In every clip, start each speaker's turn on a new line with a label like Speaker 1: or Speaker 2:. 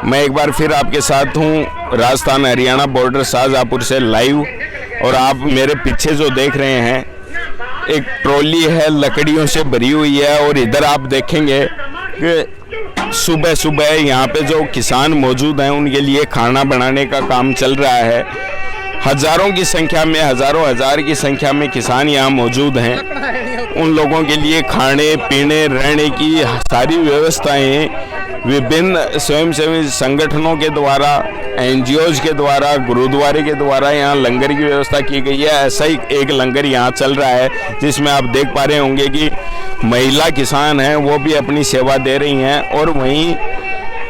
Speaker 1: मैं एक बार फिर आपके साथ हूँ राजस्थान हरियाणा बॉर्डर शाहजहाँपुर से लाइव। और आप मेरे पीछे जो देख रहे हैं एक ट्रॉली है, लकड़ियों से भरी हुई है। और इधर आप देखेंगे कि सुबह सुबह यहाँ पे जो किसान मौजूद हैं उनके लिए खाना बनाने का काम चल रहा है। हज़ारों की संख्या में, हज़ार की संख्या में किसान यहाँ मौजूद हैं। उन लोगों के लिए खाने पीने रहने की सारी व्यवस्थाएं विभिन्न स्वयंसेवी संगठनों के द्वारा, NGOs के द्वारा, गुरुद्वारे के द्वारा यहाँ लंगर की व्यवस्था की गई है। ऐसा ही एक लंगर यहाँ चल रहा है जिसमें आप देख पा रहे होंगे कि महिला किसान हैं वो भी अपनी सेवा दे रही हैं। और वहीं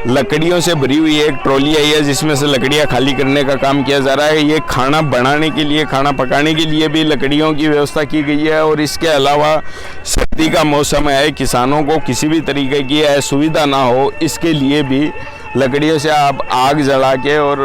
Speaker 1: लकड़ियों से भरी हुई एक ट्रॉली आई है जिसमें से लकड़ियाँ खाली करने का काम किया जा रहा है। ये खाना बनाने के लिए, खाना पकाने के लिए भी लकड़ियों की व्यवस्था की गई है। और इसके अलावा सर्दी का मौसम है, किसानों को किसी भी तरीके की असुविधा ना हो इसके लिए भी लकड़ियों से आप आग जला के और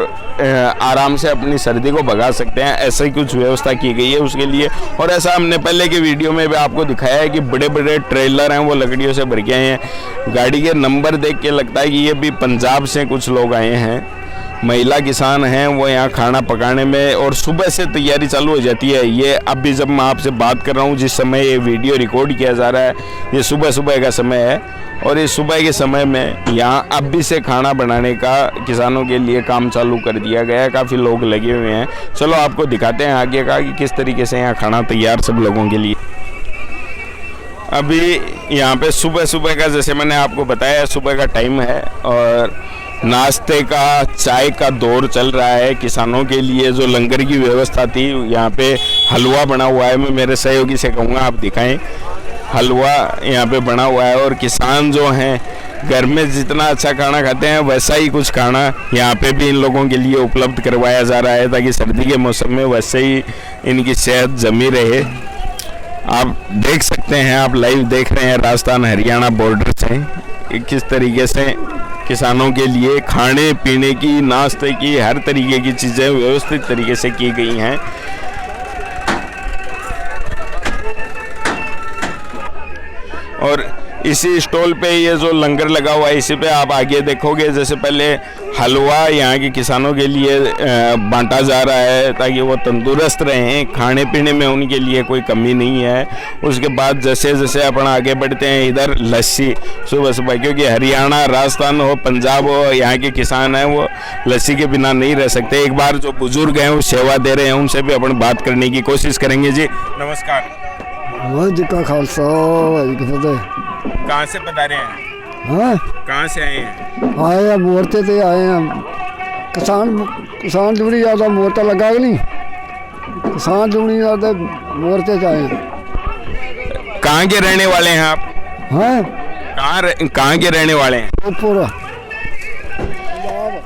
Speaker 1: आराम से अपनी सर्दी को भगा सकते हैं। ऐसा ही कुछ व्यवस्था की गई है उसके लिए। और ऐसा हमने पहले के वीडियो में भी आपको दिखाया है कि बड़े बड़े ट्रेलर हैं वो लकड़ियों से भर के आए हैं। गाड़ी के नंबर देख के लगता है कि ये भी पंजाब से कुछ लोग आए हैं। महिला किसान हैं वो यहाँ खाना पकाने में, और सुबह से तैयारी चालू हो जाती है। ये अभी जब मैं आपसे बात कर रहा हूँ, जिस समय ये वीडियो रिकॉर्ड किया जा रहा है, ये सुबह सुबह का समय है। और इस सुबह के समय में यहाँ अभी से खाना बनाने का किसानों के लिए काम चालू कर दिया गया है। काफ़ी लोग लगे हुए हैं। चलो आपको दिखाते हैं आगे का कि किस तरीके से यहाँ खाना तैयार सब लोगों के लिए। अभी यहाँ पे सुबह सुबह का, जैसे मैंने आपको बताया, सुबह का टाइम है और नाश्ते का, चाय का दौर चल रहा है किसानों के लिए। जो लंगर की व्यवस्था थी, यहाँ पे हलवा बना हुआ है। मैं मेरे सहयोगी से कहूँगा आप दिखाएं। हलवा यहाँ पे बना हुआ है और किसान जो हैं घर में जितना अच्छा खाना खाते हैं वैसा ही कुछ खाना यहाँ पे भी इन लोगों के लिए उपलब्ध करवाया जा रहा है, ताकि सर्दी के मौसम में वैसे ही इनकी सेहत जमी रहे। आप देख सकते हैं, आप लाइव देख रहे हैं राजस्थान हरियाणा बॉर्डर से किस तरीके से किसानों के लिए खाने पीने की, नाश्ते की, हर तरीके की चीज़ें व्यवस्थित तरीके से की गई हैं। और इसी स्टॉल पे ये जो लंगर लगा हुआ है, इसी पे आप आगे देखोगे, जैसे पहले हलवा यहाँ के किसानों के लिए बांटा जा रहा है ताकि वो तंदुरुस्त रहें, खाने पीने में उनके लिए कोई कमी नहीं है। उसके बाद जैसे जैसे अपन आगे बढ़ते हैं, इधर लस्सी सुबह सुबह, क्योंकि हरियाणा, राजस्थान हो, पंजाब हो, यहाँ के किसान हैं वो लस्सी के बिना नहीं रह सकते। एक बार जो बुजुर्ग हैं वो सेवा दे रहे हैं, उनसे भी अपन बात करने की कोशिश करेंगे। जी नमस्कार।
Speaker 2: वाहिगुरू जी का खालसा, वाहिगुरू जी की फतेह।
Speaker 1: कहाँ से पधारे हैं?
Speaker 2: हाँ,
Speaker 1: कहाँ से आए हैं?
Speaker 2: आए हैं मोर्चे से आए हैं। किसान जुड़ी ज़्यादा मोर्चा लगा कि नहीं, किसान जुड़ी ज़्यादा मोर्चे से आए हैं।
Speaker 1: कहाँ के रहने वाले हैं आप?
Speaker 2: हाँ,
Speaker 1: कहाँ के रहने वाले हैं?
Speaker 2: पूरा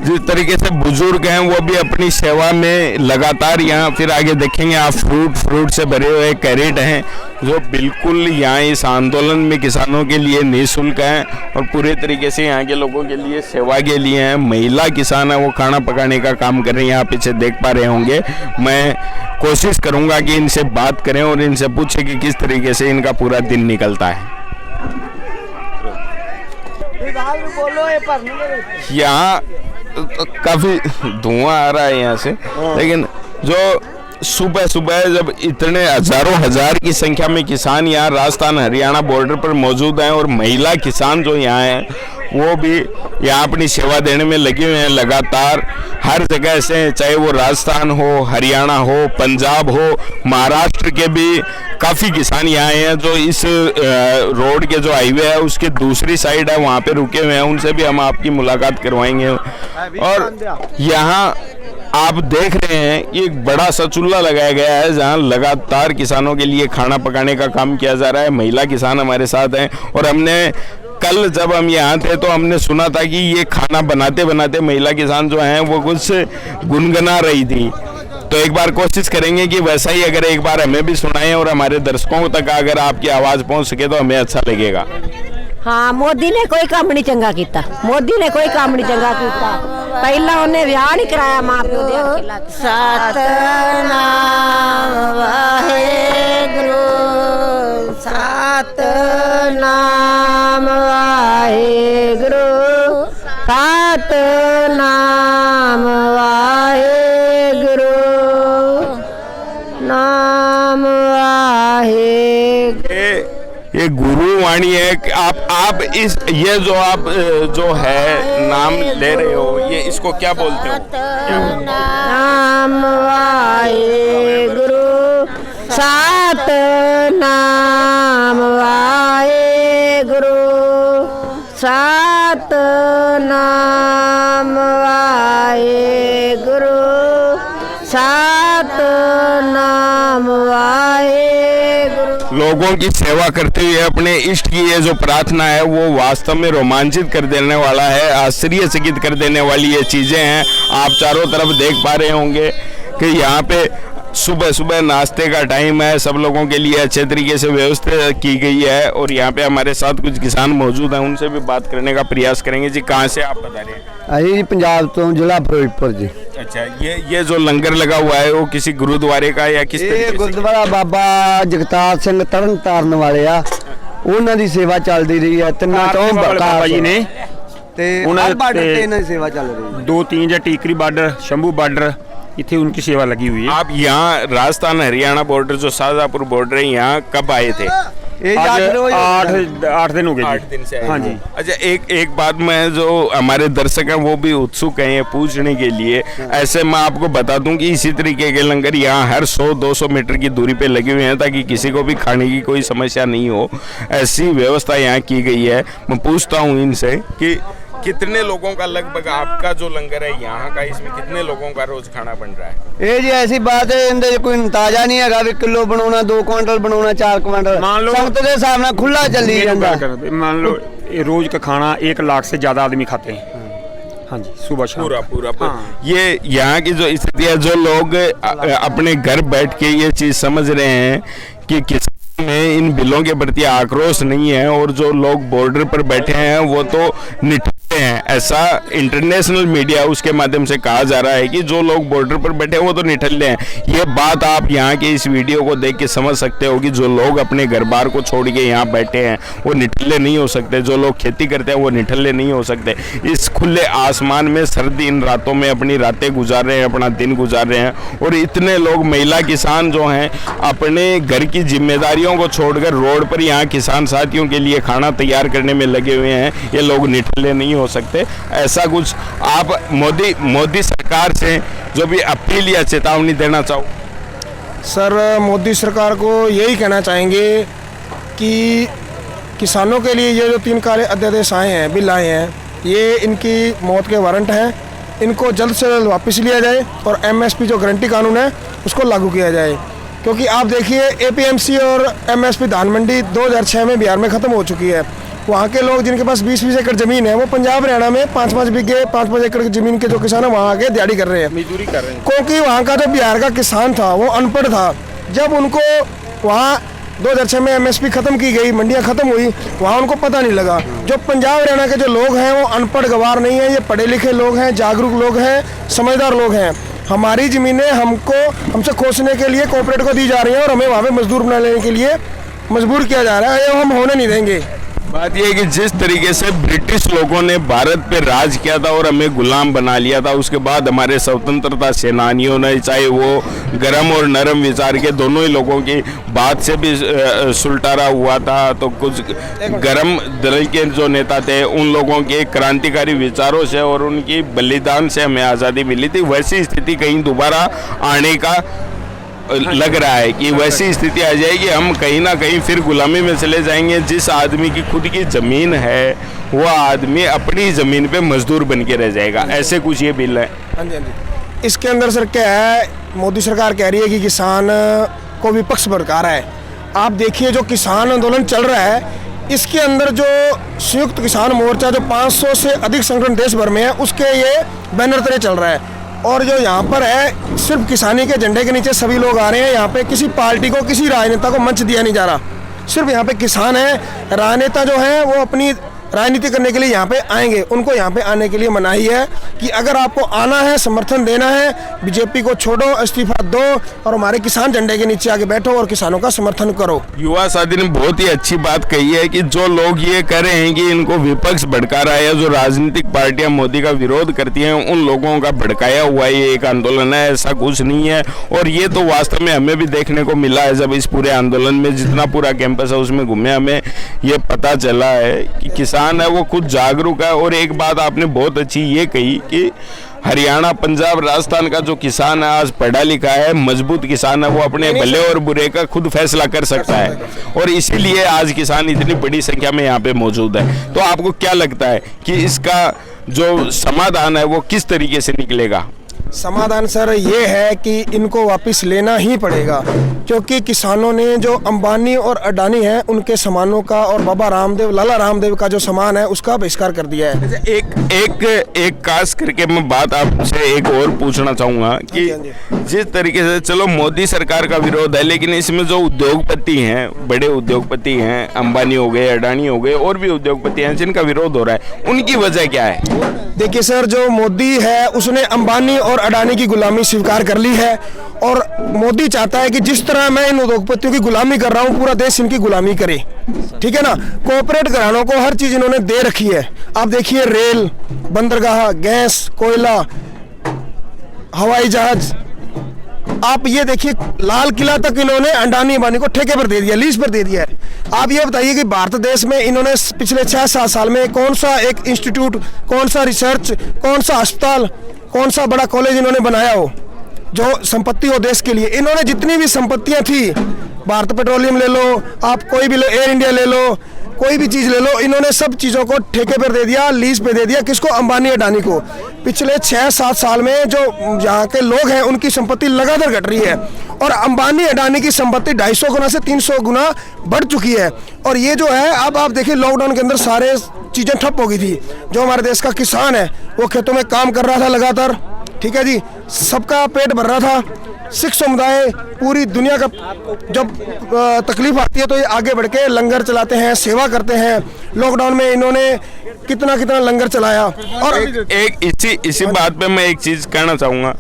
Speaker 1: जिस तरीके से बुजुर्ग हैं वो भी अपनी सेवा में लगातार यहाँ, फिर आगे देखेंगे आप फ्रूट से भरे हुए कैरेट हैं जो बिल्कुल यहाँ इस आंदोलन में किसानों के लिए निःशुल्क हैं और पूरे तरीके से यहाँ के लोगों के लिए सेवा के लिए हैं। महिला किसान है वो खाना पकाने का काम कर रही हैं, आप पीछे देख पा रहे होंगे। मैं कोशिश करूँगा कि इनसे बात करें और इनसे पूछें कि किस तरीके से इनका पूरा दिन निकलता है। यहाँ काफ़ी धुआं आ रहा है यहाँ से, लेकिन जो सुबह सुबह जब इतने हज़ार की संख्या में किसान यहाँ राजस्थान हरियाणा बॉर्डर पर मौजूद हैं और महिला किसान जो यहाँ हैं वो भी यहाँ अपनी सेवा देने में लगे हुए हैं लगातार। हर जगह से, चाहे वो राजस्थान हो, हरियाणा हो, पंजाब हो, महाराष्ट्र के भी काफ़ी किसान यहाँ हैं जो इस रोड के जो हाईवे है उसके दूसरी साइड है वहाँ पे रुके हुए हैं। उनसे भी हम आपकी मुलाकात करवाएंगे। और यहाँ आप देख रहे हैं कि एक बड़ा सा चूल्हा लगाया गया है जहाँ लगातार किसानों के लिए खाना पकाने का काम किया जा रहा है। महिला किसान हमारे साथ हैं और हमने कल जब हम यहाँ थे तो हमने सुना था कि ये खाना बनाते बनाते महिला किसान जो हैं वो कुछ गुनगुना रही थी। तो एक बार कोशिश करेंगे कि वैसा ही अगर एक बार हमें भी सुनाएं और हमारे दर्शकों तक अगर आपकी आवाज़ पहुँच सके तो हमें अच्छा लगेगा।
Speaker 3: हाँ, मोदी ने कोई काम नहीं चंगा किया, मोदी ने कोई काम नहीं चंगा किया। पहला उन्हें विआह नहीं कराया मां प्यो दे। सतनाम वाहेगुरु, सतनाम वाहेगुरु, सतनाम वाहेगुरु नाम वाहेगुरु।
Speaker 1: ये गुरु वाणी है कि आप इस ये जो आप जो है नाम ले रहे हो, ये इसको क्या बोलते हो?
Speaker 3: नाम वाहेगुरु सतनाम वाहेगुरु सतनाम वाहेगुरु सतनाम वाहेगुरु।
Speaker 1: लोगों की सेवा करते हुए अपने इष्ट की ये जो प्रार्थना है वो वास्तव में रोमांचित कर देने वाला है, आश्चर्यचकित कर देने वाली ये चीज़ें हैं। आप चारों तरफ देख पा रहे होंगे कि यहाँ पे सुबह सुबह नाश्ते का टाइम है, सब लोगों के लिए अच्छे तरीके से व्यवस्था की गई है। और यहाँ पे हमारे साथ कुछ किसान मौजूद हैं, उनसे भी बात करने का प्रयास करेंगे। जी कहाँ से आप बता रहे हैं?
Speaker 2: अभी पंजाब तो जिला फिरोजपुर जी।
Speaker 1: अच्छा, ये जो लंगर लगा हुआ है वो किसी गुरुद्वारे का या किस तरीके
Speaker 2: ਇਹ
Speaker 1: से?
Speaker 2: ਗੁਰਦੁਆਰਾ ਬਾਬਾ ਜਗਤਾਰ ਸਿੰਘ ਤਰਨ ਤਾਰਨ ਵਾਲੇ ਆ, ਉਹਨਾਂ ਦੀ ਸੇਵਾ ਚੱਲਦੀ ਰਹੀ ਹੈ। ਤਿੰਨਾਂ ਤੋਂ
Speaker 4: ਬਾਬਾ ਜੀ ਨੇ
Speaker 2: ਤੇ
Speaker 4: ਉਹਨਾਂ
Speaker 2: ਹਰ ਬਾਰਡਰ
Speaker 4: ਤੇ
Speaker 2: ਤੇ ਇਹਨਾਂ ਦੀ ਸੇਵਾ ਚੱਲ ਰਹੀ ਹੈ।
Speaker 4: 2-3 ਜਾਂ टीकरी बॉर्डर शंभू बॉर्डर इतने उनकी सेवा लगी हुई है।
Speaker 1: आप यहाँ राजस्थान हरियाणा बॉर्डर जो शाहजहाँपुर बॉर्डर है यहाँ कब आए थे?
Speaker 2: ਇਹ
Speaker 4: आज
Speaker 2: ਯਾਦ रहो
Speaker 4: 8 दिन हो गए।
Speaker 1: 8 दिन से आए
Speaker 4: हाँ
Speaker 1: हैं।
Speaker 4: जी।
Speaker 1: अच्छा, एक बात मैं जो हमारे दर्शक हैं वो भी उत्सुक हैं ये पूछने के लिए। ऐसे मैं आपको बता दूं कि इसी तरीके के लंगर यहाँ हर 100-200 मीटर की दूरी पे लगे हुए हैं ताकि किसी को भी खाने की कोई समस्या नहीं हो, ऐसी व्यवस्था यहाँ की गई है। मैं पूछता हूँ इनसे कि कितने लोगों का लगभग आपका जो लंगर है यहाँ का, इसमें कितने लोगों का रोज खाना बन रहा है?
Speaker 2: ਇਹ ਜੀ ਐਸੀ ਬਾਤ ਹੈ, ਇਹਦੇ 'ਚ ਕੋਈ ਅੰਦਾਜ਼ਾ ਨਹੀਂ ਹੈਗਾ ਵੀ ਕਿਲੋ ਬਣਾਉਣਾ, 2 ਕੁਇੰਟਲ ਬਣਾਉਣਾ, 4 ਕੁਇੰਟਲ।
Speaker 4: मान लो-
Speaker 2: ਸੰਗਤ ਦੇ ਹਿਸਾਬ ਨਾਲ ਖੁੱਲਾ ਚੱਲੀ ਜਾਂਦਾ।
Speaker 4: मान लो ये रोज का खाना 1 लाख से ज्यादा आदमी खाते हैं। हाँ जी, सुबह शाम
Speaker 1: पूरा
Speaker 4: हाँ।
Speaker 1: ये यहाँ की जो स्थिति है, जो लोग अपने घर बैठ के ये चीज समझ रहे हैं कि किसान में इन बिलों के प्रति आक्रोश नहीं है और जो लोग बॉर्डर पर बैठे हैं वो तो निठल्ले हैं, ऐसा इंटरनेशनल मीडिया उसके माध्यम से कहा जा रहा है कि जो लोग बॉर्डर पर बैठे हैं वो तो निठल्ले हैं। ये बात आप यहाँ के इस वीडियो को देख के समझ सकते हो कि जो लोग अपने घर बार को छोड़ के यहाँ बैठे हैं वो निठल्ले नहीं हो सकते, जो लोग खेती करते हैं वो निठल्ले नहीं हो सकते। इस खुले आसमान में सर्दी इन रातों में अपनी रातें गुजार रहे हैं, अपना दिन गुजार रहे हैं। और इतने लोग महिला किसान जो हैं अपने घर की जिम्मेदारियों को छोड़कर रोड पर यहाँ किसान साथियों के लिए खाना तैयार करने में लगे हुए हैं। ये लोग निठल्ले नहीं हो सकते। ऐसा कुछ आप मोदी सरकार से जो भी अपील या चेतावनी देना चाहो?
Speaker 5: सर, मोदी सरकार को यही कहना चाहेंगे कि किसानों के लिए ये जो 3 काले अध्यादेश आए हैं, बिल आए हैं, ये इनकी मौत के वारंट हैं। इनको जल्द से जल्द वापस लिया जाए और MSP जो गारंटी कानून है उसको लागू किया जाए। क्योंकि आप देखिए APMC और MSP धान मंडी 2006 में बिहार में ख़त्म हो चुकी है। वहाँ के लोग जिनके पास 20-20 एकड़ ज़मीन है वो पंजाब हरियाणा में 5-5 बीघे 5-5 एकड़ की ज़मीन के जो किसान है वहाँ आके दिहाड़ी कर रहे हैं,
Speaker 4: मजदूरी कर रहे हैं।
Speaker 5: क्योंकि वहाँ का जो बिहार का किसान था वो अनपढ़ था। जब उनको वहाँ 2006 में MSP ख़त्म की गई, मंडियाँ ख़त्म हुई, वहाँ उनको पता नहीं लगा। जो पंजाब हरियाणा के जो लोग हैं वो अनपढ़ गवार नहीं है, ये पढ़े लिखे लोग हैं, जागरूक लोग हैं, समझदार लोग हैं। हमारी ज़मीनें हमसे खोसने के लिए कॉर्पोरेट को दी जा रही हैं और हमें वहाँ पे मजदूर बना लेने के लिए मजबूर किया जा रहा है। ये हम होने नहीं देंगे।
Speaker 1: बात यह है कि जिस तरीके से ब्रिटिश लोगों ने भारत पे राज किया था और हमें गुलाम बना लिया था, उसके बाद हमारे स्वतंत्रता सेनानियों ने, चाहे वो गरम और नरम विचार के दोनों ही लोगों की बात से भी सुलटारा हुआ था, तो कुछ गरम दल के जो नेता थे उन लोगों के क्रांतिकारी विचारों से और उनकी बलिदान से हमें आज़ादी मिली थी। वैसी स्थिति कहीं दोबारा आने का लग रहा है कि वैसी स्थिति आ जाएगी, हम कहीं ना कहीं फिर गुलामी में चले जाएंगे। जिस आदमी की खुद की ज़मीन है वो आदमी अपनी ज़मीन पे मजदूर बन के रह जाएगा। ऐसे कुछ ये बिल है।
Speaker 5: हाँ जी, हाँ जी। इसके अंदर सर क्या है, मोदी सरकार कह रही है कि किसान को विपक्ष भड़का रहा है। आप देखिए जो किसान आंदोलन चल रहा है इसके अंदर जो संयुक्त किसान मोर्चा जो 500 से अधिक संगठन देश भर में है उसके ये बैनर तरह चल रहा है। और जो यहाँ पर है सिर्फ किसानी के झंडे के नीचे सभी लोग आ रहे हैं। यहाँ पे किसी पार्टी को, किसी राजनेता को मंच दिया नहीं जा रहा। सिर्फ यहाँ पे किसान है, राजनेता जो है वो अपनी राजनीति करने के लिए यहाँ पे आएंगे, उनको यहाँ पे आने के लिए मनाही है कि अगर आपको आना है, समर्थन देना है, बीजेपी को छोड़ो, इस्तीफा दो और हमारे किसान झंडे के नीचे आके बैठो और किसानों का समर्थन करो।
Speaker 1: युवा साथी ने बहुत ही अच्छी बात कही है कि जो लोग ये कह रहे हैं कि इनको विपक्ष भड़का रहा है, जो राजनीतिक पार्टियां मोदी का विरोध करती हैं, उन लोगों का भड़काया हुआ ये एक आंदोलन है, ऐसा कुछ नहीं है। और ये तो वास्तव में हमें भी देखने को मिला है, जब इस पूरे आंदोलन में जितना पूरा कैंपस है उसमें घूमे, हमें ये पता चला है कि किसान है वो खुद जागरूक है। और एक बात आपने बहुत अच्छी ये कही कि हरियाणा, पंजाब, राजस्थान का जो किसान है आज पढ़ा लिखा है, मजबूत किसान है, वो अपने भले और बुरे का खुद फैसला कर सकता है और इसीलिए आज किसान इतनी बड़ी संख्या में यहाँ पे मौजूद है। तो आपको क्या लगता है कि इसका जो समाधान है वो किस तरीके से निकलेगा?
Speaker 5: समाधान सर ये है कि इनको वापस लेना ही पड़ेगा, क्योंकि किसानों ने जो अंबानी और अडानी हैं उनके सामानों का और बाबा रामदेव, लाला रामदेव का जो सामान है उसका बहिष्कार कर दिया है।
Speaker 1: एक खास करके मैं बात आपसे एक और पूछना चाहूंगा कि जिस तरीके से चलो मोदी सरकार का विरोध है, लेकिन इसमें जो उद्योगपति हैं, बड़े उद्योगपति हैं, अंबानी हो गए, अडानी हो गए, और भी उद्योगपति हैं जिनका विरोध हो रहा है, उनकी वजह क्या है?
Speaker 5: देखिए सर, जो मोदी है उसने अंबानी और अडानी की गुलामी स्वीकार कर ली है और मोदी चाहता है कि जिस तरह मैं इन उद्योगपतियों की गुलामी कर रहा हूं, पूरा देश इनकी गुलामी करे। ठीक है ना? कोऑपरेट घरानों को हर चीज इन्होंने दे रखी है। आप देखिए, रेल, बंदरगाह, गैस, कोयला, हवाई जहाज, आप ये देखिए लाल किला तक इन्होंने अडानी अंबानी को ठेके पर दे दिया, लीज पर दे दिया है। आप ये बताइए कि भारत देश में इन्होंने पिछले 6-7 साल में कौन सा एक इंस्टीट्यूट, कौन सा रिसर्च, कौन सा अस्पताल, कौन सा बड़ा कॉलेज इन्होंने बनाया हो जो संपत्ति हो देश के लिए? इन्होंने जितनी भी संपत्तियां थी, भारत पेट्रोलियम ले लो, आप कोई भी लो, एयर इंडिया ले लो, कोई भी चीज ले लो, इन्होंने सब चीजों को ठेके पर दे दिया, लीज पे दे दिया। किसको? अंबानी अडानी को। पिछले 6-7 साल में जो यहाँ के लोग हैं उनकी संपत्ति लगातार घट रही है और अंबानी अडानी की संपत्ति 250 गुना से 300 गुना बढ़ चुकी है। और ये जो है, अब आप देखिए लॉकडाउन के अंदर सारे चीजें ठप हो गई थी। जो हमारे देश का किसान है वो खेतों में काम कर रहा था लगातार, ठीक है जी, सबका पेट भर रहा था। सिख समुदाय पूरी दुनिया का जब तकलीफ आती है तो ये आगे बढ़ के लंगर चलाते हैं, सेवा करते हैं। लॉकडाउन में इन्होंने कितना कितना लंगर चलाया। और
Speaker 1: इसी बात पे मैं एक चीज कहना चाहूंगा,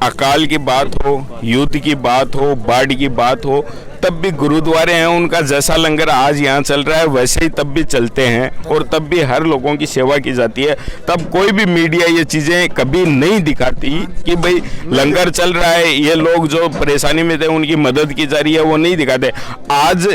Speaker 1: अकाल की बात हो, युद्ध की बात हो, बाढ़ की बात हो, तब भी गुरुद्वारे हैं, उनका जैसा लंगर आज यहाँ चल रहा है वैसे ही तब भी चलते हैं और तब भी हर लोगों की सेवा की जाती है। तब कोई भी मीडिया ये चीज़ें कभी नहीं दिखाती कि भाई लंगर चल रहा है, ये लोग जो परेशानी में थे उनकी मदद की जा रही है, वो नहीं दिखाते। आज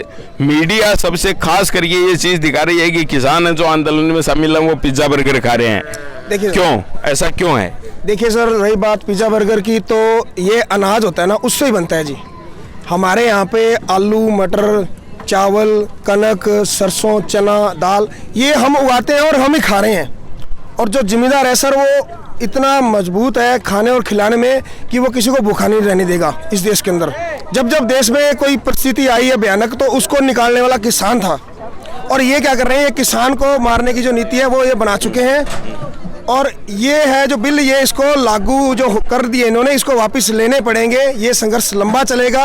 Speaker 1: मीडिया सबसे खास करके ये चीज़ दिखा रही है कि किसान है जो आंदोलन में शामिल है वो पिज्ज़ा बर्गर खा रहे हैं।
Speaker 5: देखिए
Speaker 1: क्यों, ऐसा क्यों है?
Speaker 5: देखिए सर, रही बात पिज्ज़ा बर्गर की, तो ये अनाज होता है ना, उससे ही बनता है जी। हमारे यहाँ पे आलू, मटर, चावल, कनक, सरसों, चना, दाल, ये हम उगाते हैं और हम ही खा रहे हैं। और जो जिम्मेदार है सर, वो इतना मजबूत है खाने और खिलाने में कि वो किसी को भूखा नहीं रहने देगा इस देश के अंदर। जब जब देश में कोई परिस्थिति आई है भयानक, तो उसको निकालने वाला किसान था। और ये क्या कर रहे हैं, ये किसान को मारने की जो नीति है वो ये बना चुके हैं। और ये है जो बिल, ये इसको लागू जो कर दिए इन्होंने, इसको वापस लेने पड़ेंगे। ये संघर्ष लंबा चलेगा।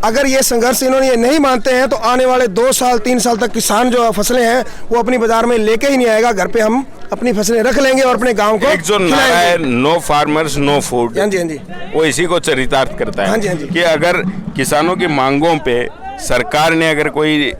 Speaker 5: अगर ये संघर्ष इन्होंने ये नहीं मानते हैं तो आने वाले 2 साल 3 साल तक किसान जो फसलें हैं वो अपनी बाजार में लेके ही नहीं आएगा। घर पे हम अपनी फसलें रख लेंगे और अपने गांव को
Speaker 1: एक जो नारा है, नो फार्मर्स नो फूड,
Speaker 5: हाँ जी, हाँ जी,
Speaker 1: वो इसी को चरितार्थ करता है।
Speaker 5: हाँ जी, हाँ जी।
Speaker 1: कि अगर किसानों की मांगों पे सरकार ने अगर कोई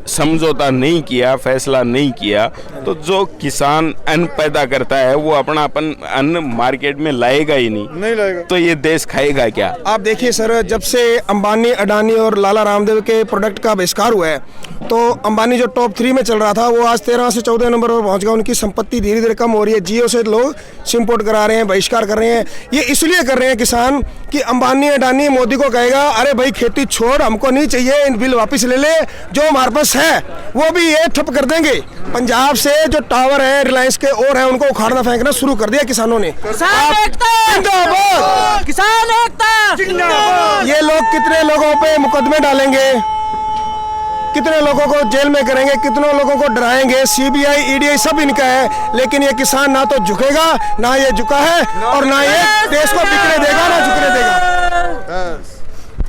Speaker 1: समझौता नहीं किया, फैसला नहीं किया, तो जो किसान अन्न पैदा करता है वो अपना अपन अन्न मार्केट में लाएगा ही नहीं लाएगा, तो ये देश खाएगा क्या?
Speaker 5: आप देखिए सर, जब से अंबानी, अडानी और लाला रामदेव के प्रोडक्ट का बहिष्कार हुआ है, तो अंबानी जो टॉप 3 में चल रहा था वो आज 13 से 14 नंबर पर पहुंच गया। उनकी संपत्ति धीरे धीरे कम हो रही है। जियो से लोग सिम पोर्ट करा रहे हैं, बहिष्कार कर रहे हैं। ये इसलिए कर रहे हैं किसान कि अंबानी अडानी मोदी को कहेगा, अरे भाई खेती छोड़, हमको नहीं चाहिए, इन बिल वापस ले ले, जो हमारे पास है वो भी ये ठप कर देंगे। पंजाब से जो टावर है रिलायंस के और है, उनको उखाड़ना फेंकना शुरू कर दिया किसानों ने।
Speaker 3: किसान एकता, किसान एकता।
Speaker 5: ये लोग कितने लोगों पे मुकदमे डालेंगे, कितने लोगों को जेल में करेंगे, कितने लोगों को डराएंगे। सीबीआई, ईडीआई सब इनका है, लेकिन ये किसान ना तो झुकेगा, ना ये झुका है, और ना ये देश को बिकने देगा, ना झुकने देगा।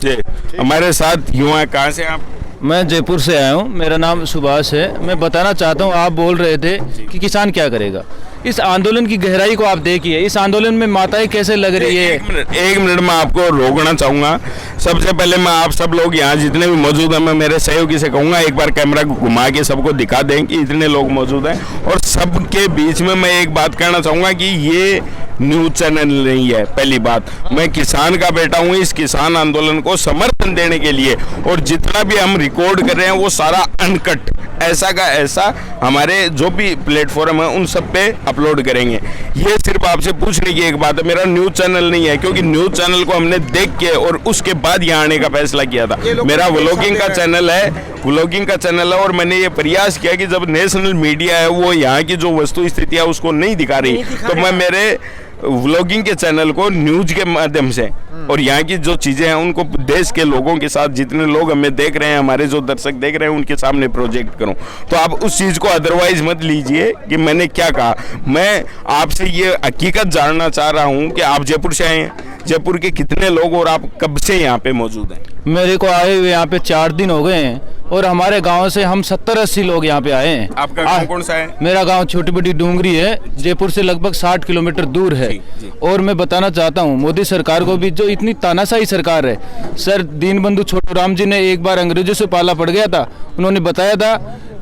Speaker 1: जी, हमारे साथ युवा, कहाँ से आप?
Speaker 6: मैं जयपुर से आया हूँ, मेरा नाम सुभाष है। मैं बताना चाहता हूँ, आप बोल रहे थे कि किसान क्या करेगा। इस आंदोलन की गहराई को आप देखिए, इस आंदोलन में माताएं कैसे लग रही है।
Speaker 1: एक मिनट मैं आपको रोकना चाहूँगा। सबसे पहले मैं आप सब लोग यहाँ जितने भी मौजूद हैं, मैं मेरे सहयोगी से कहूँगा एक बार कैमरा घुमा के सबको दिखा दें कि इतने लोग मौजूद हैं। और सबके बीच में मैं एक बात कहना चाहूँगा कि ये न्यूज़ चैनल नहीं है। पहली बात, मैं किसान का बेटा हूँ। इस किसान आंदोलन को समर्थन देने के लिए और जितना भी हम रिकॉर्ड कर रहे हैं वो सारा अनकट, ऐसा का ऐसा हमारे जो भी प्लेटफॉर्म है उन सब पे अपलोड करेंगे। ये सिर्फ आपसे पूछने की एक बात है, मेरा न्यूज़ चैनल नहीं है, क्योंकि न्यूज़ चैनल को हमने देख के और उसके बाद यहाँ आने का फैसला किया था। मेरा व्लॉगिंग का चैनल है, और मैंने ये प्रयास किया कि जब नेशनल मीडिया है वो यहाँ की जो वस्तु स्थिति है उसको नहीं दिखा रही, तो मैं मेरे व्लॉगिंग के चैनल को न्यूज के माध्यम से और यहाँ की जो चीज़ें हैं उनको देश के लोगों के साथ, जितने लोग हमें देख रहे हैं, हमारे जो दर्शक देख रहे हैं, उनके सामने प्रोजेक्ट करूँ। तो आप उस चीज़ को अदरवाइज मत लीजिए कि मैंने क्या कहा। मैं आपसे ये हकीकत जानना चाह रहा हूँ कि आप जयपुर से आए हैं, जयपुर के कितने लोग और आप कब से यहाँ पे मौजूद हैं?
Speaker 6: मेरे को आए हुए यहाँ पे 4 दिन हो गए हैं और हमारे गांव से हम 70-80 लोग यहाँ पे आए हैं।
Speaker 1: आपका गांव कौन सा है?
Speaker 6: मेरा गांव छोटी बड़ी डूंगरी है, जयपुर से लगभग 60 किलोमीटर दूर है।
Speaker 1: जी।
Speaker 6: और मैं बताना चाहता हूँ मोदी सरकार को भी, जो इतनी तानाशाही सरकार है सर, दीनबंधु छोटू राम जी ने एक बार अंग्रेजों से पाला पड़ गया था। उन्होंने बताया था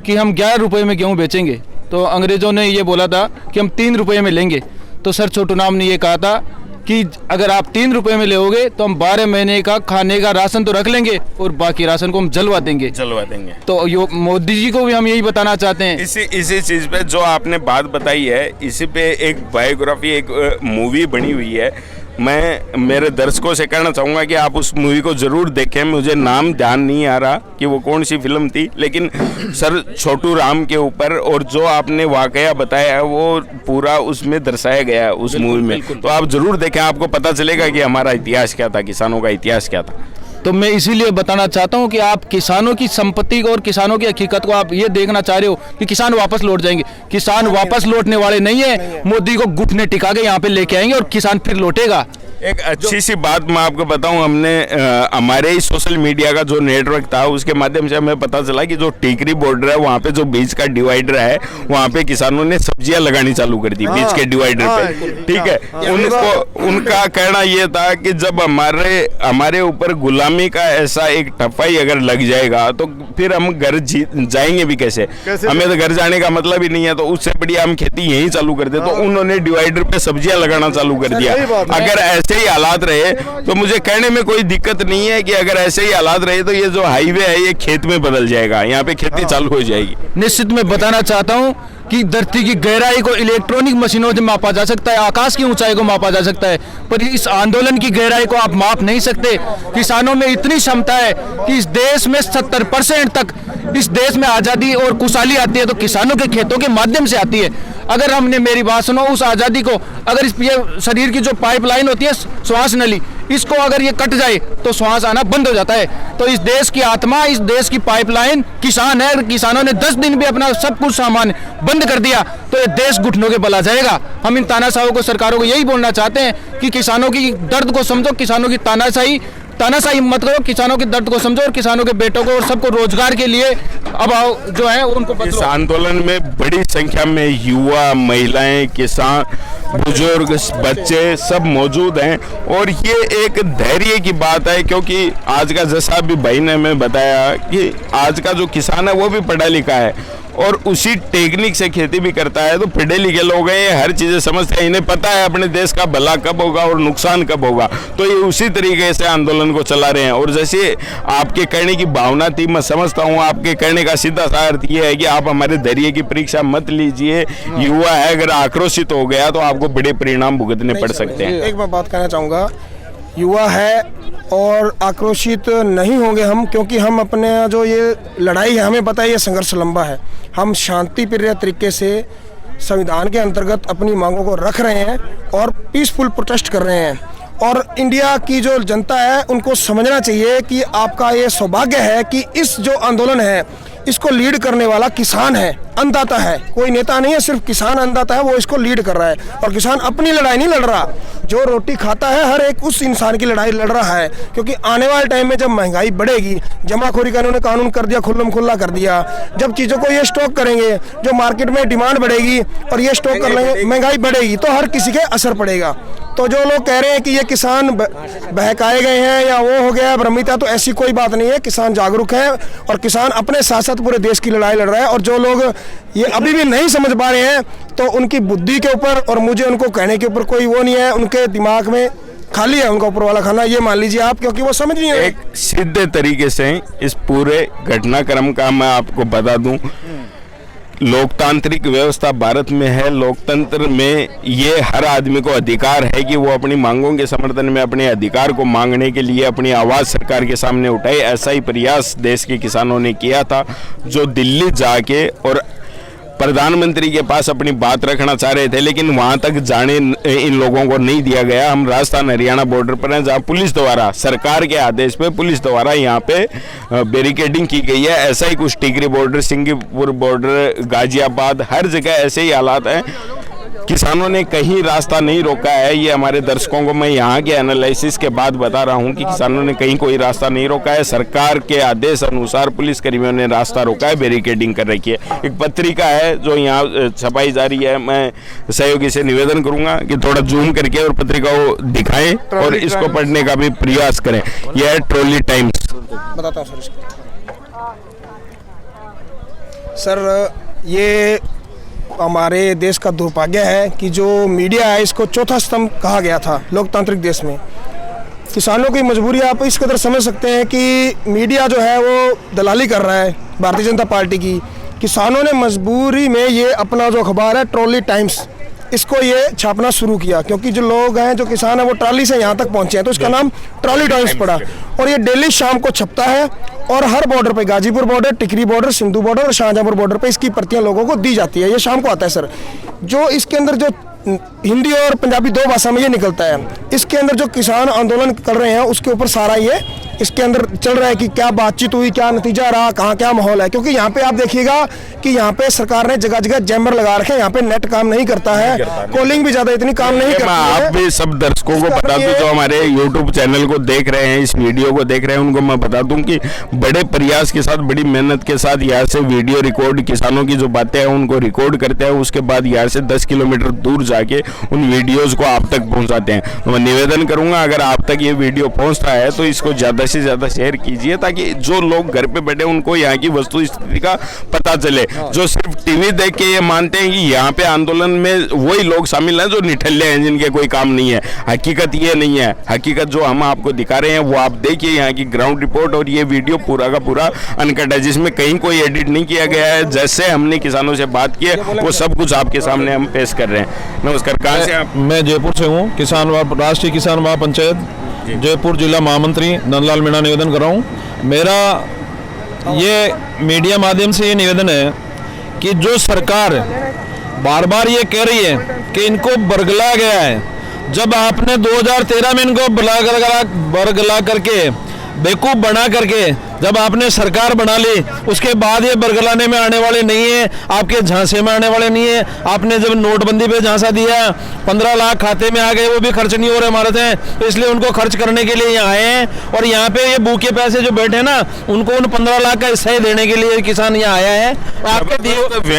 Speaker 6: कि हम 11 रुपये में गेहूँ बेचेंगे, तो अंग्रेजों ने ये बोला था कि हम 3 रुपये में लेंगे। तो सर छोटू राम ने ये कहा था कि अगर आप 3 रुपये में लोगे तो हम 12 महीने का खाने का राशन तो रख लेंगे और बाकी राशन को हम जलवा देंगे। तो यो मोदी जी को भी हम यही बताना चाहते हैं।
Speaker 1: इसी चीज पे जो आपने बात बताई है, इसी पे एक बायोग्राफी, एक मूवी बनी हुई है। मैं मेरे दर्शकों से कहना चाहूँगा कि आप उस मूवी को ज़रूर देखें। मुझे नाम ध्यान नहीं आ रहा कि वो कौन सी फिल्म थी, लेकिन सर छोटू राम के ऊपर और जो आपने वाकया बताया है वो पूरा उसमें दर्शाया गया है उस मूवी में। तो आप ज़रूर देखें, आपको पता चलेगा कि हमारा इतिहास क्या था, किसानों का इतिहास क्या था।
Speaker 6: तो मैं इसीलिए बताना चाहता हूं कि आप किसानों की संपत्ति को और किसानों की हकीकत को आप ये देखना चाह रहे हो कि किसान वापस लौट जाएंगे। किसान वापस लौटने वाले नहीं है। मोदी को घुटने टिका के यहाँ पे लेके आएंगे और किसान फिर लौटेगा।
Speaker 1: एक अच्छी सी बात मैं आपको बताऊं, हमने हमारे ही सोशल मीडिया का जो नेटवर्क था उसके माध्यम से हमें पता चला कि जो टीकरी बॉर्डर है वहाँ पे जो बीच का डिवाइडर है वहाँ पे किसानों ने सब्जियां लगानी चालू कर दी बीच के डिवाइडर पे। ठीक है, उनका कहना ये था कि जब हमारे ऊपर गुलामी का ऐसा एक ठप्पाई अगर लग जाएगा तो फिर हम घर जाएंगे भी कैसे? हमें तो घर जाने का मतलब ही नहीं है, तो उससे बढ़िया हम खेती यहीं चालू कर दे। तो उन्होंने डिवाइडर पे सब्जियां लगाना चालू कर दिया। अगर ऐसे ही हालात रहे तो मुझे कहने में कोई दिक्कत नहीं है कि अगर ऐसे ही हालात रहे तो ये जो हाईवे है ये खेत में बदल जाएगा, यहाँ पे खेती चालू हो जाएगी।
Speaker 6: निश्चित मैं बताना चाहता हूँ कि धरती की गहराई को इलेक्ट्रॉनिक मशीनों से मापा जा सकता है, आकाश की ऊंचाई को मापा जा सकता है, पर इस आंदोलन की गहराई को आप माप नहीं सकते। किसानों में इतनी क्षमता है कि इस देश में 70% तक इस देश में आज़ादी और खुशहाली आती है तो किसानों के खेतों के माध्यम से आती है। अगर हमने, मेरी बात सुनो, उस आज़ादी को अगर इस ये शरीर की जो पाइपलाइन होती है श्वास नली, इसको अगर ये कट जाए तो श्वास आना बंद हो जाता है। तो इस देश की आत्मा, इस देश की पाइपलाइन किसान है। किसानों ने 10 दिन भी अपना सब कुछ सामान बंद कर दिया तो ये देश घुटनों के बल आ जाएगा। हम इन तानाशाहों को, सरकारों को यही बोलना चाहते हैं कि किसानों की दर्द को समझो, किसानों की तानाशाही मत करो, किसानों के दर्द को समझो और किसानों के बेटों को और सबको रोजगार के लिए अब जो है उनको बदलो।
Speaker 1: इस आंदोलन में बड़ी संख्या में युवा, महिलाएं, किसान, बुजुर्ग, बच्चे सब मौजूद हैं और ये एक धैर्य की बात है, क्योंकि आज का, जैसा भी भाई ने हमें बताया कि आज का जो किसान है वो भी पढ़ा लिखा है और उसी टेक्निक से खेती भी करता है। तो पढ़े लिखे लोग हैं, ये हर चीज़ें समझते हैं, इन्हें पता है अपने देश का भला कब होगा और नुकसान कब होगा। तो ये उसी तरीके से आंदोलन को चला रहे हैं। और जैसे आपके कहने की भावना थी, मैं समझता हूँ आपके कहने का सीधा सा अर्थ ये है कि आप हमारे धैर्य की परीक्षा मत लीजिए। युवा है, अगर आक्रोशित हो गया तो आपको बड़े परिणाम भुगतने पड़ सकते हैं।
Speaker 5: एक मैं बात कहना चाहूँगा, युवा है और आक्रोशित नहीं होंगे हम, क्योंकि हम अपने जो ये लड़ाई है, हमें पता है ये संघर्ष लंबा है। हम शांतिप्रिय तरीके से संविधान के अंतर्गत अपनी मांगों को रख रहे हैं और पीसफुल प्रोटेस्ट कर रहे हैं। और इंडिया की जो जनता है उनको समझना चाहिए कि आपका ये सौभाग्य है कि इस जो आंदोलन है इसको लीड करने वाला किसान है, अन्नदाता है, कोई नेता नहीं है, सिर्फ किसान अन्नदाता है, वो इसको लीड कर रहा है। और किसान अपनी लड़ाई नहीं लड़ रहा, जो रोटी खाता है हर एक उस इंसान की लड़ाई लड़ रहा है। क्योंकि आने वाले टाइम में जब महंगाई बढ़ेगी, जमाखोरी का इन्होंने कानून कर दिया, खुल्लम खुल्ला कर दिया, जब चीज़ों को ये स्टॉक करेंगे, जो मार्केट में डिमांड बढ़ेगी और ये स्टॉक कर लेंगे, महंगाई बढ़ेगी तो हर किसी के असर पड़ेगा। तो जो लोग कह रहे हैं कि ये किसान बहकाए गए हैं या वो हो गया भ्रमित है, तो ऐसी कोई बात नहीं है। किसान जागरूक है और किसान अपने साथ साथ पूरे देश की लड़ाई लड़ रहा है। और जो लोग ये अभी भी नहीं समझ पा रहे हैं तो उनकी बुद्धि के ऊपर और मुझे उनको कहने के ऊपर कोई वो नहीं है, उनके दिमाग में खाली है उनका ऊपर वाला खाना, ये मान लीजिए आप, क्योंकि वो समझ नहीं है।
Speaker 1: एक सीधे तरीके से इस पूरे घटनाक्रम का मैं आपको बता दूं, लोकतांत्रिक व्यवस्था भारत में है। लोकतंत्र में ये हर आदमी को अधिकार है कि वो अपनी मांगों के समर्थन में अपने अधिकार को मांगने के लिए अपनी आवाज़ सरकार के सामने उठाए। ऐसा ही प्रयास देश के किसानों ने किया था, जो दिल्ली जाके और प्रधानमंत्री के पास अपनी बात रखना चाह रहे थे, लेकिन वहां तक जाने इन लोगों को नहीं दिया गया। हम राजस्थान हरियाणा बॉर्डर पर हैं, जहां पुलिस द्वारा, सरकार के आदेश पे पुलिस द्वारा यहाँ पे बैरिकेडिंग की गई है। ऐसा ही कुछ टिकरी बॉर्डर, सिंगीपुर बॉर्डर, गाजियाबाद, हर जगह ऐसे ही हालात हैं। किसानों ने कहीं रास्ता नहीं रोका है। ये हमारे दर्शकों को मैं यहाँ के एनालिसिस के बाद बता रहा हूँ कि किसानों ने कहीं कोई रास्ता नहीं रोका है। सरकार के आदेश अनुसार पुलिस कर्मियों ने रास्ता रोका है, बैरिकेडिंग कर रखी है। एक पत्रिका है जो यहाँ छपाई जा रही है, मैं सहयोगी से निवेदन करूंगा कि थोड़ा जूम करके और पत्रिका को दिखाएं और इसको पढ़ने का भी प्रयास करें। यह है ट्रॉली टाइम्स।
Speaker 5: बताता हूँ सर, ये हमारे देश का दुर्भाग्य है कि जो मीडिया है इसको चौथा स्तंभ कहा गया था लोकतांत्रिक देश में। किसानों की मजबूरी आप इस कदर समझ सकते हैं कि मीडिया जो है वो दलाली कर रहा है भारतीय जनता पार्टी की। किसानों ने मजबूरी में ये अपना जो अखबार है ट्रॉली टाइम्स, इसको ये छापना शुरू किया, क्योंकि जो लोग हैं, जो किसान हैं, वो ट्रॉली से यहाँ तक पहुँचे हैं, तो इसका नाम ट्रॉली टाइम्स पड़ा। और ये डेली शाम को छपता है और हर बॉर्डर पे, गाजीपुर बॉर्डर, टिकरी बॉर्डर, सिंधु बॉर्डर और शाहजहाँपुर बॉर्डर पे इसकी प्रतियां लोगों को दी जाती है। ये शाम को आता है सर। जो इसके अंदर जो हिंदी और पंजाबी दो भाषा में ये निकलता है, इसके अंदर जो किसान आंदोलन कर रहे हैं उसके ऊपर सारा ये इसके अंदर चल रहा है कि क्या बातचीत हुई, क्या नतीजा रहा, कहाँ क्या माहौल है। क्योंकि यहाँ पे आप देखिएगा कि यहाँ पे सरकार ने जगह जगह जैमर लगा रखे हैं, यहाँ पे नेट काम नहीं करता है, कॉलिंग भी ज्यादा इतनी काम नहीं करती है।
Speaker 1: आप भी सब दर्शकों को बता दूं, जो हमारे YouTube चैनल को देख रहे हैं, इस वीडियो को देख रहे हैं, उनको मैं बता दूं कि बड़े प्रयास के साथ, बड़ी मेहनत के साथ यहाँ से वीडियो रिकॉर्ड, किसानों की जो बातें हैं उनको रिकॉर्ड करते हैं। उसके बाद यहाँ से 10 किलोमीटर दूर जाके उन वीडियोज को आप तक पहुँचाते हैं। तो मैं निवेदन करूंगा, अगर आप तक ये वीडियो पहुँचता है तो इसको ज़्यादा से ज़्यादा शेयर कीजिए, ताकि जो लोग घर पे बैठे उनको यहाँ की वस्तु स्थिति का पता चले। जो सिर्फ टीवी देख के ये मानते हैं कि यहाँ पे आंदोलन में वही लोग शामिल हैं जो निठल्ले हैं, जिनके कोई काम नहीं है। हकीकत ये नहीं है। हकीकत जो हम आपको दिखा रहे हैं वो आप देखिए, यहाँ की ग्राउंड रिपोर्ट, और ये वीडियो पूरा का पूरा अनकट है, जिसमें कहीं कोई एडिट नहीं किया गया है। जैसे हमने किसानों से बात की है वो सब कुछ आपके सामने हम पेश कर रहे हैं। नमस्कार, कहाँ से आप?
Speaker 7: मैं जयपुर से हूँ, राष्ट्रीय किसान महापंचायत जयपुर जिला महामंत्री नंदलाल मीणा निवेदन कर रहा हूँ। मेरा ये मीडिया माध्यम से ये निवेदन है कि जो सरकार बार बार ये कह रही है कि इनको बरगला गया है, जब आपने 2013 में इनको बरगला करके, बेवकूफ़ बना करके जब आपने सरकार बना ली, उसके बाद ये बरगलाने में आने वाले नहीं है, आपके झांसे में आने वाले नहीं है। आपने जब नोटबंदी पे झांसा दिया, 15 लाख खाते में आ गए, वो भी खर्च नहीं हो रहे हमारे से, तो इसलिए उनको खर्च करने के लिए यहाँ आए हैं। और यहाँ पे ये भूखे पैसे जो बैठे ना, उनको उन 15 लाख का हिस्सा ही देने के लिए किसान यहाँ आया है। आपके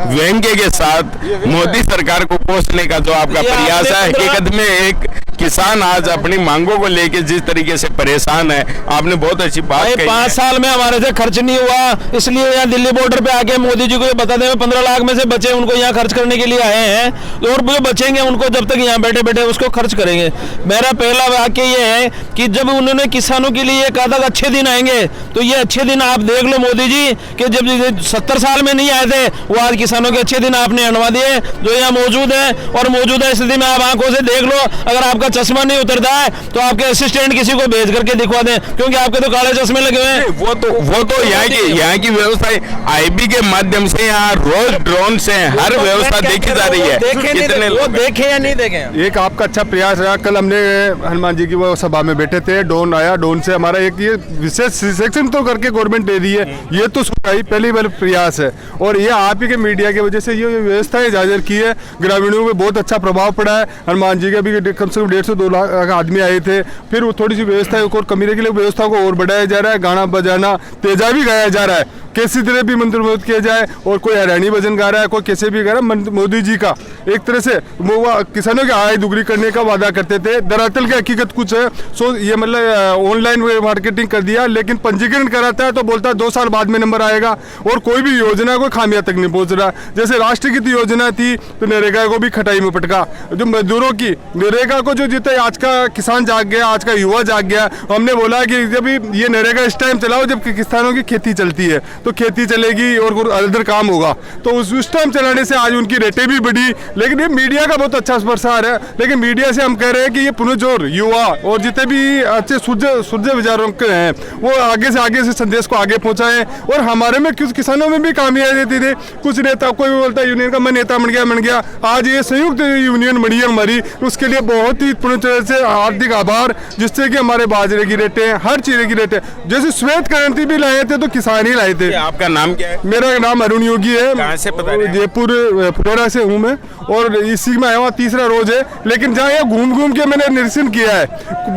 Speaker 1: व्यंग्य के साथ मोदी सरकार को कोसने का जो आपका प्रयास है, हकीकत में एक किसान आज अपनी मांगों को लेके जिस तरीके से परेशान है, आपने बहुत अच्छी बात कही।
Speaker 7: 5 साल में हमारे से खर्च नहीं हुआ, इसलिए यहाँ दिल्ली बॉर्डर पे आके मोदी जी को ये बता दें 15 लाख में से बचे उनको यहाँ खर्च करने के लिए आए हैं, और जो बचेंगे उनको जब तक यहाँ बैठे बैठे उसको खर्च करेंगे। मेरा पहला वाक्य ये है कि जब उन्होंने किसानों के लिए कहा था अच्छे दिन आएंगे, तो ये अच्छे दिन आप देख लो मोदी जी, कि जब 70 साल में नहीं आए थे, वो आज किसानों के अच्छे दिन आपने अनवा दिए, जो यहाँ मौजूद है। और मौजूदा स्थिति में आप आंखों से देख लो, अगर आपका चश्मा नहीं उतरता है तो आपके असिस्टेंट किसी को भेज करके दिखवा दें, क्योंकि आपके को काले चश्मे लगे हुए हैं।
Speaker 1: वो तो यहाँ की व्यवस्था आईबी के माध्यम से यहाँ रोज ड्रोन से हर व्यवस्था देखी जा रही है। कितने लोग
Speaker 6: देखे या नहीं देखे?
Speaker 8: एक आपका अच्छा प्रयास रहा। कल हमने हनुमान जी की वो सभा में बैठे थे, ड्रोन आया, ड्रोन से हमारा एक ये विशेष सेक्शन तो करके गवर्नमेंट दे दी है, ये तो सुनाई पहली बार प्रयास है। और ये आप ही के मीडिया की वजह से ये व्यवस्थाएं जाहिर की है, ग्रामीणों में बहुत अच्छा प्रभाव पड़ा है। हनुमान जी के भी कम से कम 150-2 लाख आदमी आए थे। फिर वो थोड़ी सी व्यवस्था और कमी के लिए व्यवस्था को और बढ़ाया जा रहा है, गाना बजाना तेजा भी गाया जा रहा है, किसी तरह भी मंत्रमुग्ध किया जाए। और कोई हरियाणी भजन गा रहा है, कोई कैसे भी गा रहा है। मोदी जी का एक तरह से वो किसानों की आय दुगनी करने का वादा करते थे, दरअसल की हकीकत कुछ है। सो ये मतलब ऑनलाइन मार्केटिंग कर दिया, लेकिन पंजीकरण कराता है तो बोलता है 2 साल बाद में नंबर आएगा, और कोई भी योजना को खामियां तक नहीं पहुंच रहा। जैसे राष्ट्रहित योजना थी तो नरेगा को भी खटाई में पटका। जो मजदूरों की नरेगा को जो जितना आज का किसान जाग गया, आज का युवा जाग गया। हमने बोला कि जब ये नरेगा इस टाइम चलाओ जब किसानों की खेती चलती है, तो खेती चलेगी और अदर काम होगा, तो उस टाइम चलाने से आज उनकी रेटें भी बढ़ी। लेकिन ये मीडिया का बहुत अच्छा प्रसार है। लेकिन मीडिया से हम कह रहे हैं कि ये पुनर्जोर युवा और जितने भी अच्छे सूझे विचारों के हैं वो आगे से संदेश को आगे पहुंचाएं। और हमारे में कुछ किसानों में भी कामयाबी देती थी। कुछ नेता, कोई बोलता है यूनियन का मैं नेता बन गया। आज ये संयुक्त यूनियन बनी है हमारी, उसके लिए बहुत ही पूर्ण तरह से हार्दिक आभार, जिससे कि हमारे बाजरे की रेटें, हर चीज़ की रेटें, जैसे श्वेत क्रांति भी लाए थे तो किसान ही लाए थे।
Speaker 1: आपका नाम क्या है?
Speaker 8: मेरा नाम अरुण योगी है।
Speaker 1: कहाँ से पता है?
Speaker 8: जयपुर फुलेरा से हूँ मैं, और इसी में आया हुआ 3रा रोज है। लेकिन जहाँ यहाँ घूम के मैंने निरीक्षण किया है,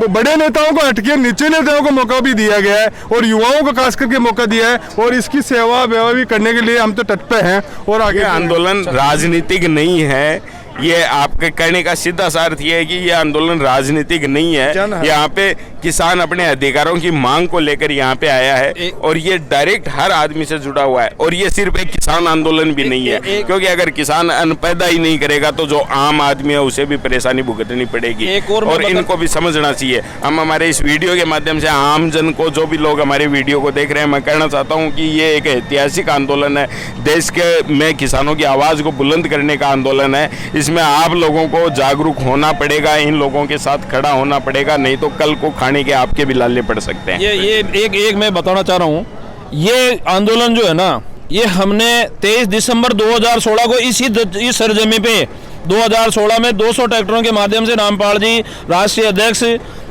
Speaker 8: बड़े नेताओं को हटके नीचे नेताओं को मौका भी दिया गया है और युवाओं को खास करके मौका दिया है। और इसकी सेवा भी करने के लिए हम तो तट पे हैं। और आगे
Speaker 1: आंदोलन राजनीतिक नहीं है, ये आपके कहने का सीधा सा अर्थ ये है कि ये आंदोलन राजनीतिक नहीं है। यहाँ पे किसान अपने अधिकारों की मांग को लेकर यहाँ पे आया है, और ये डायरेक्ट हर आदमी से जुड़ा हुआ है। और ये सिर्फ एक किसान आंदोलन भी नहीं है, क्योंकि अगर किसान अन्न पैदा ही नहीं करेगा तो जो आम आदमी है उसे भी परेशानी भुगतनी पड़ेगी। और इनको भी समझना चाहिए। हम हमारे इस वीडियो के माध्यम से आम जन को, जो भी लोग हमारे वीडियो को देख रहे हैं, मैं कहना चाहता हूँ कि ये एक ऐतिहासिक आंदोलन है। देश के में किसानों की आवाज़ को बुलंद करने का आंदोलन है। इसमें आप लोगों को जागरूक होना पड़ेगा, इन लोगों के साथ खड़ा होना पड़ेगा, नहीं तो कल को खाने के आपके भी लाले पड़ सकते हैं।
Speaker 7: ये एक मैं बताना चाह रहा हूँ, ये आंदोलन जो है ना, ये हमने 23 दिसंबर 2016 को इस सरजमी पे 2016 में 200 ट्रैक्टरों के माध्यम से रामपाल जी राष्ट्रीय अध्यक्ष,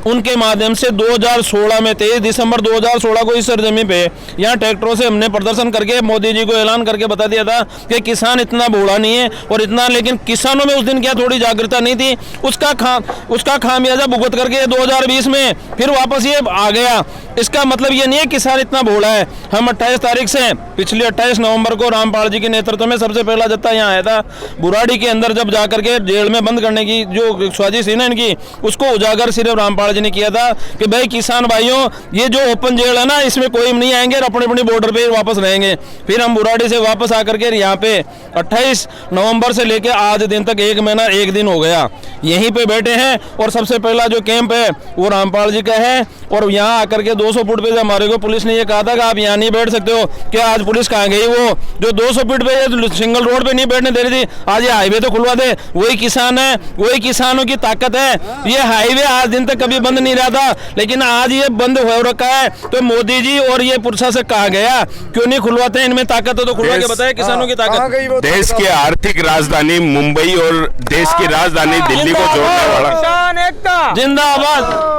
Speaker 7: उनके माध्यम से 2016 में 23 दिसंबर 2016 को इस सरजमी पे यहाँ ट्रैक्टरों से हमने प्रदर्शन करके मोदी जी को ऐलान करके बता दिया था कि किसान इतना भोला नहीं है और इतना, लेकिन किसानों में उस दिन क्या थोड़ी जागरूकता नहीं थी, उसका खामियाजा भुगत करके 2020 में फिर वापस ये आ गया। इसका मतलब ये नहीं है किसान इतना भोला है। हम 28 तारीख से पिछले 28 नवंबर को रामपाल जी के नेतृत्व में सबसे पहला जत्था यहाँ आया था। बुराड़ी के अंदर जब जाकर के जेल में बंद करने की जो साजिश थी ना इनकी, उसको उजागर सिर्फ रामपाल जी ने किया था कि भाई किसान भाइयों, ये जो ओपन जेल है ना, इसमें कोई नहीं आएंगे और अपने अपने बॉर्डर पे वापस रहेंगे। फिर हम बुराड़ी से वापस आकर के यहाँ पे 28 नवंबर से लेकर आज दिन तक 1 महीना 1 दिन हो गया यहीं पे बैठे हैं। और सबसे पहला जो कैंप है वो रामपाल जी का है। और यहाँ आकर के 200 फुट पे हमारे को पुलिस ने ये कहा था कि आप यहाँ नहीं बैठ सकते हो। क्या आज पुलिस कहाँ गई? वो जो 200 फीट पे सिंगल रोड पे नहीं बैठने दे रही थी, आज ये हाईवे तो खुलवा दे। वही किसान है, वही किसानों की ताकत है। ये हाईवे आज दिन तक कभी बंद नहीं रहा था, लेकिन आज ये बंद हो रखा है। तो मोदी जी और ये प्रशासक कहा गया, क्यों नहीं खुलवाते? इनमें ताकत है तो खुलवा के बताए किसानों की ताकत।
Speaker 1: देश की आर्थिक राजधानी मुंबई और देश की राजधानी दिल्ली को जोड़ने वाला
Speaker 7: जिंदाबाद।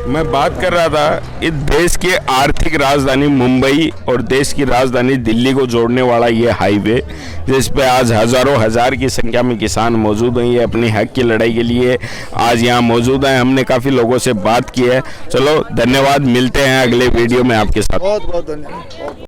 Speaker 1: मैं बात कर रहा था, इस देश की आर्थिक राजधानी मुंबई और देश की राजधानी दिल्ली को जोड़ने वाला ये हाईवे, जिस पे आज हजारों हजार की संख्या में किसान मौजूद हैं, ये अपने हक की लड़ाई के लिए आज यहाँ मौजूद हैं। हमने काफ़ी लोगों से बात की है। चलो धन्यवाद, मिलते हैं अगले वीडियो में आपके साथ।
Speaker 2: बहुत बहुत धन्यवाद।